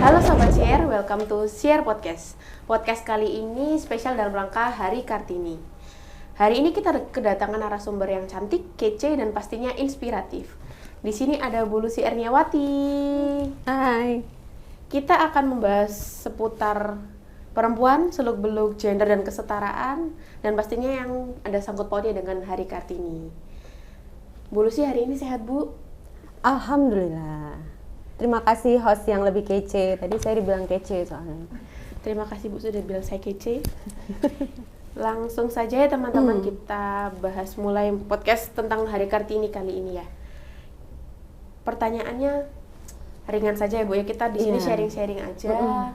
Halo Sobat Share, welcome to Share Podcast. Podcast kali ini spesial dalam rangka Hari Kartini. Hari ini kita kedatangan narasumber yang cantik, kece, dan pastinya inspiratif. Di sini ada Bu Lucy Erniawati. Hai. Kita akan membahas seputar perempuan, seluk-beluk gender dan kesetaraan, dan pastinya yang ada sangkut pautnya dengan Hari Kartini. Bu Lucy hari ini sehat, Bu? Alhamdulillah. Terima kasih host yang lebih kece. Tadi saya dibilang kece soalnya. Terima kasih Bu sudah bilang saya kece. Langsung saja ya teman-teman, kita bahas mulai podcast tentang Hari Kartini kali ini ya. Pertanyaannya ringan saja ya Bu ya, kita di sini sharing-sharing aja.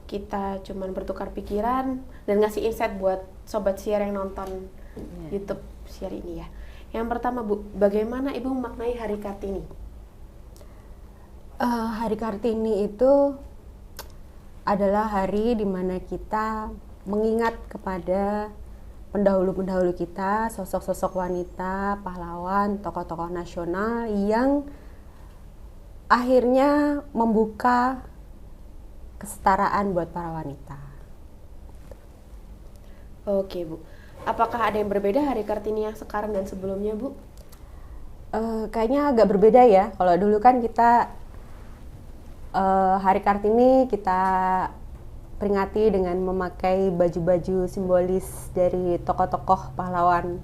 Kita cuman bertukar pikiran dan ngasih insight buat Sobat Share yang nonton YouTube Share ini ya. Yang pertama Bu, bagaimana Ibu memaknai Hari Kartini? Hari Kartini itu adalah hari di mana kita mengingat kepada pendahulu-pendahulu kita, sosok-sosok wanita, pahlawan, tokoh-tokoh nasional yang akhirnya membuka kesetaraan buat para wanita. Oke Bu, apakah ada yang berbeda Hari Kartini yang sekarang dan sebelumnya Bu? Kayaknya agak berbeda ya. Kalau dulu kan kita Hari Kartini kita peringati dengan memakai baju-baju simbolis dari tokoh-tokoh pahlawan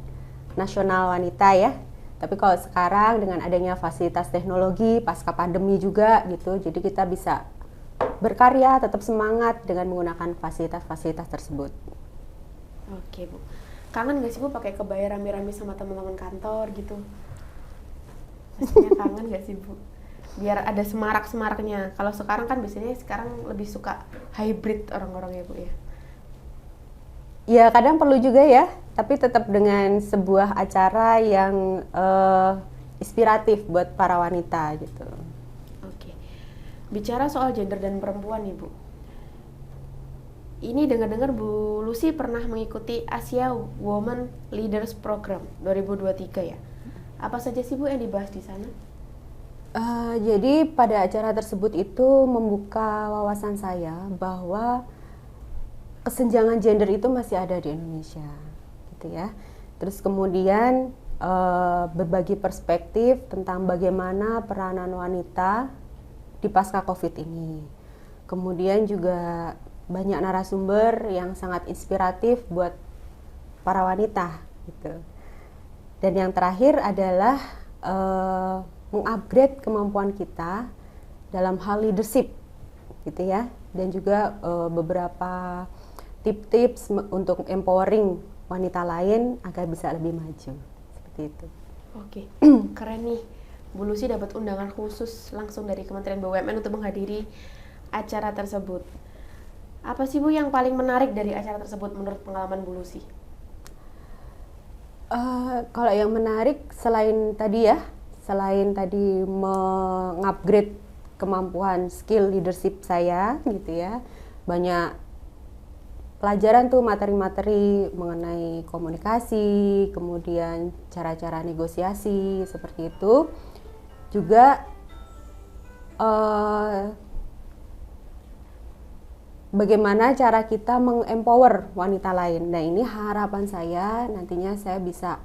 nasional wanita ya. Tapi kalau sekarang dengan adanya fasilitas teknologi pasca pandemi juga gitu, jadi kita bisa berkarya tetap semangat dengan menggunakan fasilitas-fasilitas tersebut. Oke Bu, kangen gak sih Bu pakai kebaya rame-rame sama teman-teman kantor gitu? Pastinya kangen gak sih Bu? Biar ada semarak-semaraknya. Kalau sekarang kan biasanya lebih suka hybrid orang-orang ya Bu ya. Ya kadang perlu juga ya, tapi tetap dengan sebuah acara yang inspiratif buat para wanita gitu. Oke. Bicara soal gender dan perempuan nih Bu. Ini dengar-dengar Bu Lucy pernah mengikuti Asia Women Leaders Program 2023 ya. Apa saja sih Bu yang dibahas di sana? Jadi pada acara tersebut itu membuka wawasan saya bahwa kesenjangan gender itu masih ada di Indonesia, gitu ya. Terus kemudian berbagi perspektif tentang bagaimana peranan wanita di pasca COVID ini. Kemudian juga banyak narasumber yang sangat inspiratif buat para wanita, gitu. Dan yang terakhir adalah mengupgrade kemampuan kita dalam hal leadership gitu ya, dan juga beberapa tips-tips untuk empowering wanita lain agar bisa lebih maju seperti itu. Oke, keren nih. Bu Lucy dapat undangan khusus langsung dari Kementerian BUMN untuk menghadiri acara tersebut. Apa sih Bu yang paling menarik dari acara tersebut menurut pengalaman Bu Lucy? Kalau yang menarik selain tadi mengupgrade kemampuan skill leadership saya gitu ya, banyak pelajaran tuh, materi-materi mengenai komunikasi, kemudian cara-cara negosiasi seperti itu. Juga bagaimana cara kita mengempower wanita lain. Nah ini harapan saya nantinya saya bisa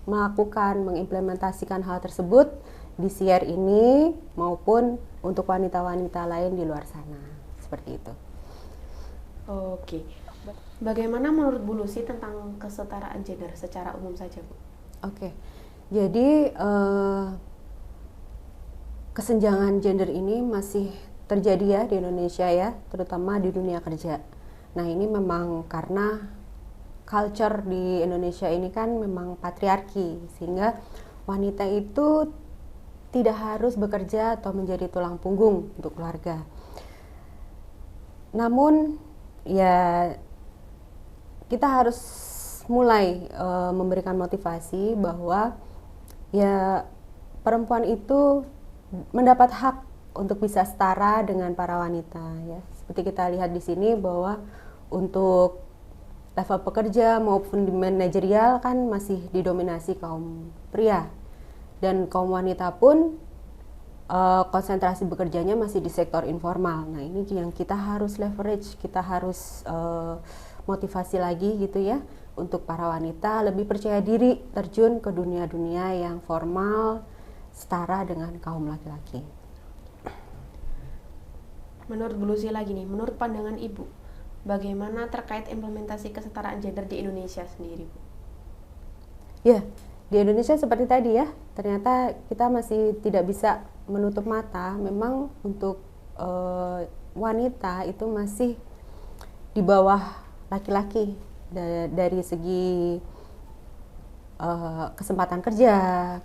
melakukan, mengimplementasikan hal tersebut di Share ini maupun untuk wanita-wanita lain di luar sana, seperti itu. Oke, bagaimana menurut Bu Lucy tentang kesetaraan gender secara umum saja Bu? Oke, jadi kesenjangan gender ini masih terjadi ya di Indonesia ya, terutama di dunia kerja. Nah ini memang karena culture di Indonesia ini kan memang patriarki, sehingga wanita itu tidak harus bekerja atau menjadi tulang punggung untuk keluarga. Namun ya kita harus mulai memberikan motivasi bahwa ya perempuan itu mendapat hak untuk bisa setara dengan para wanita ya. Seperti kita lihat di sini bahwa untuk level pekerja maupun di manajerial kan masih didominasi kaum pria, dan kaum wanita pun konsentrasi bekerjanya masih di sektor informal. Nah, ini yang kita harus leverage, kita harus motivasi lagi gitu ya, untuk para wanita lebih percaya diri terjun ke dunia-dunia yang formal setara dengan kaum laki-laki. Menurut Bu Lucy lagi nih, menurut pandangan Ibu, bagaimana terkait implementasi kesetaraan gender di Indonesia sendiri, Bu? Ya, di Indonesia seperti tadi ya, ternyata kita masih tidak bisa menutup mata. Memang untuk wanita itu masih di bawah laki-laki dari segi kesempatan kerja,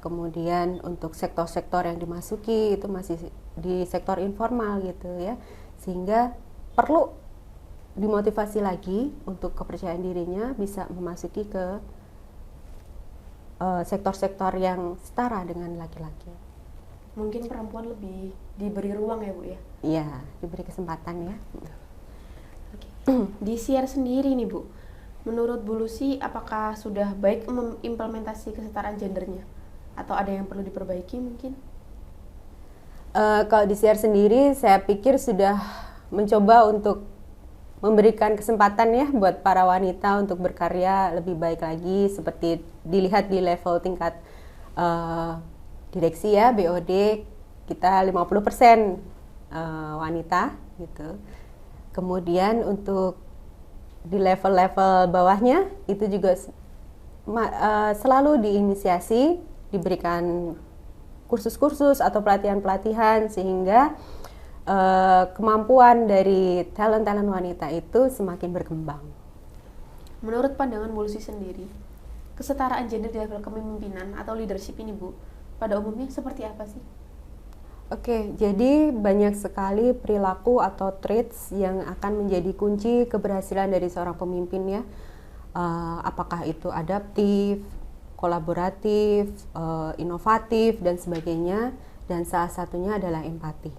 kemudian untuk sektor-sektor yang dimasuki itu masih di sektor informal gitu ya, sehingga perlu dimotivasi lagi untuk kepercayaan dirinya bisa memasuki ke sektor-sektor yang setara dengan laki-laki. Mungkin perempuan lebih diberi ruang ya Bu ya? Iya, diberi kesempatan ya. Oke. Di share sendiri nih Bu, menurut Bu Lucy apakah sudah baik mengimplementasi kesetaraan gendernya? Atau ada yang perlu diperbaiki mungkin? Kalau di share sendiri, saya pikir sudah mencoba untuk memberikan kesempatan ya buat para wanita untuk berkarya lebih baik lagi, seperti dilihat di level tingkat direksi ya, BOD kita 50% wanita gitu. Kemudian untuk di level-level bawahnya itu juga selalu diinisiasi, diberikan kursus-kursus atau pelatihan-pelatihan sehingga kemampuan dari talent-talent wanita itu semakin berkembang. Menurut pandangan Bu Lucy sendiri, kesetaraan gender di level kepemimpinan atau leadership ini Bu, pada umumnya seperti apa sih? Oke, jadi banyak sekali perilaku atau traits yang akan menjadi kunci keberhasilan dari seorang pemimpin ya. Apakah itu adaptif, kolaboratif, inovatif dan sebagainya, dan salah satunya adalah empati.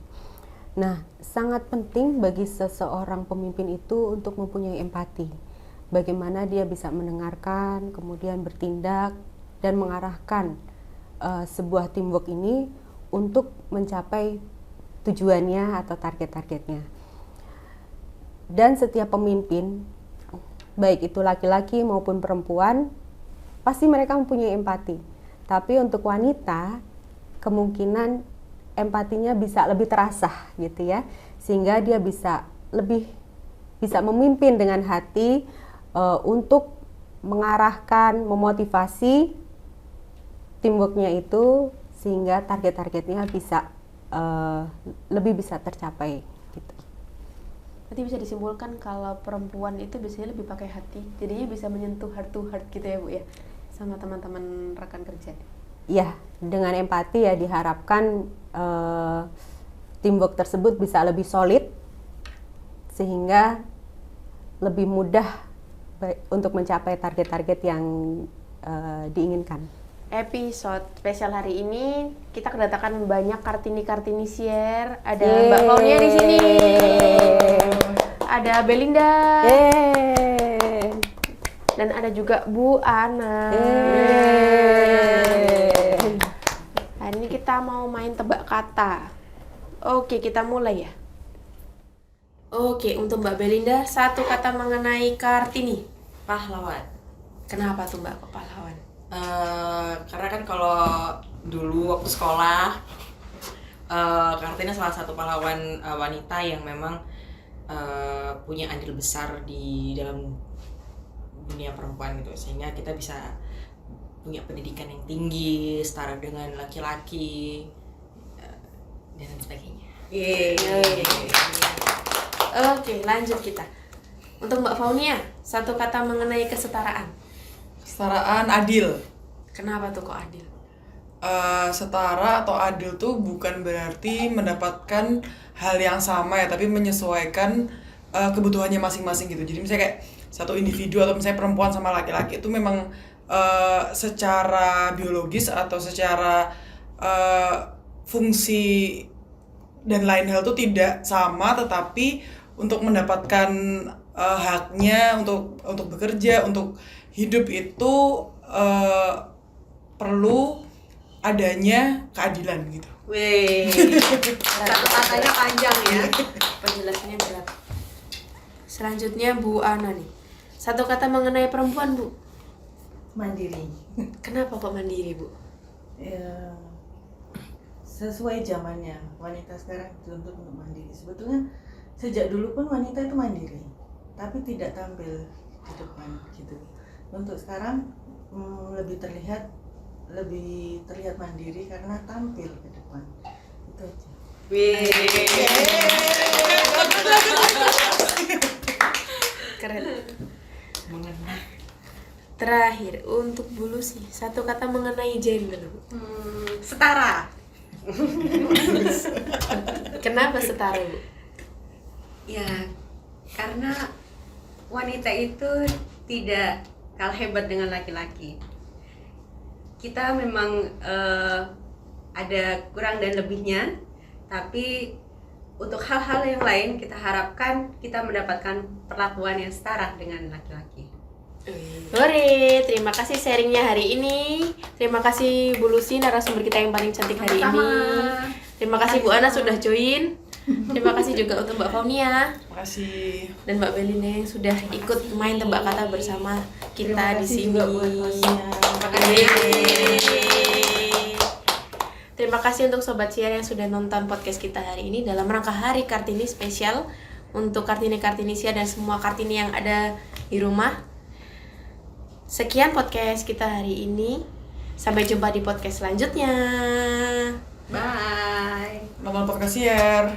Nah, sangat penting bagi seseorang pemimpin itu untuk mempunyai empati. Bagaimana dia bisa mendengarkan, kemudian bertindak dan mengarahkan sebuah teamwork ini untuk mencapai tujuannya atau target-targetnya. Dan setiap pemimpin, baik itu laki-laki maupun perempuan, pasti mereka mempunyai empati. Tapi untuk wanita, kemungkinan empatinya bisa lebih terasa gitu ya, sehingga dia bisa memimpin dengan hati untuk mengarahkan, memotivasi teamworknya itu sehingga target-targetnya bisa lebih bisa tercapai gitu. Berarti bisa disimpulkan kalau perempuan itu biasanya lebih pakai hati, jadinya bisa menyentuh heart to heart gitu ya Bu ya, sama teman-teman rekan kerja. Ya, dengan empati ya diharapkan teamwork tersebut bisa lebih solid sehingga lebih mudah untuk mencapai target-target yang diinginkan. Episode spesial hari ini kita kedatangan banyak Kartini share. Ada Mbak Faunia di sini. Ada Belinda. Dan ada juga Bu Ana. Hari ini kita mau main tebak kata. Oke, kita mulai ya. Oke, untuk Mbak Belinda, satu kata mengenai Kartini. Pahlawan. Kenapa tuh Mbak kok pahlawan? Karena kan kalau dulu waktu sekolah, Kartini salah satu pahlawan wanita yang memang punya andil besar di dalam dunia perempuan gitu, sehingga kita bisa punya pendidikan yang tinggi, setara dengan laki-laki, dan lain sebagainya. Oke, lanjut kita. Untuk Mbak Faunia, satu kata mengenai kesetaraan. Kesetaraan adil. Kenapa tuh kok adil? Setara atau adil tuh bukan berarti mendapatkan hal yang sama ya, tapi menyesuaikan kebutuhannya masing-masing gitu. Jadi misalnya kayak satu individu atau misalnya perempuan sama laki-laki itu memang secara biologis atau secara fungsi dan lain hal tuh tidak sama, tetapi untuk mendapatkan haknya untuk bekerja, untuk hidup itu perlu adanya keadilan gitu. Wih, satu katanya panjang ya. Penjelasannya berat. Selanjutnya Bu Ana nih. Satu kata mengenai perempuan, Bu. Mandiri. Kenapa kok mandiri, Bu? Ya, sesuai zamannya, wanita sekarang dituntut untuk mandiri. Sebetulnya sejak dulu pun wanita itu mandiri, tapi tidak tampil di depan gitu. Untuk sekarang lebih terlihat mandiri karena tampil ke depan. Itu aja. Wih. Keren. Terakhir untuk Bu Lucy, satu kata mengenai gender, Bu. Setara. Kenapa setara, Bu? Ya, karena wanita itu tidak kalah hebat dengan laki-laki. Kita memang ada kurang dan lebihnya, tapi untuk hal-hal yang lain kita harapkan kita mendapatkan perlakuan yang setara dengan laki-laki. Oke, terima kasih sharingnya hari ini. Terima kasih Bu Lucy, narasumber kita yang paling cantik hari ini. Terima kasih Bu Ana sudah join. Terima kasih juga untuk Mbak Faunia Makasih. dan Mbak Belina yang sudah ikut main tebak kata bersama kita Terima di kasih sini. juga buat hostnya. Yeay. Terima kasih untuk Sobat Siar yang sudah nonton podcast kita hari ini dalam rangka Hari Kartini spesial untuk Kartini Siar dan semua Kartini yang ada di rumah. Sekian podcast kita hari ini. Sampai jumpa di podcast selanjutnya. Bye. Nonton podcast Siar.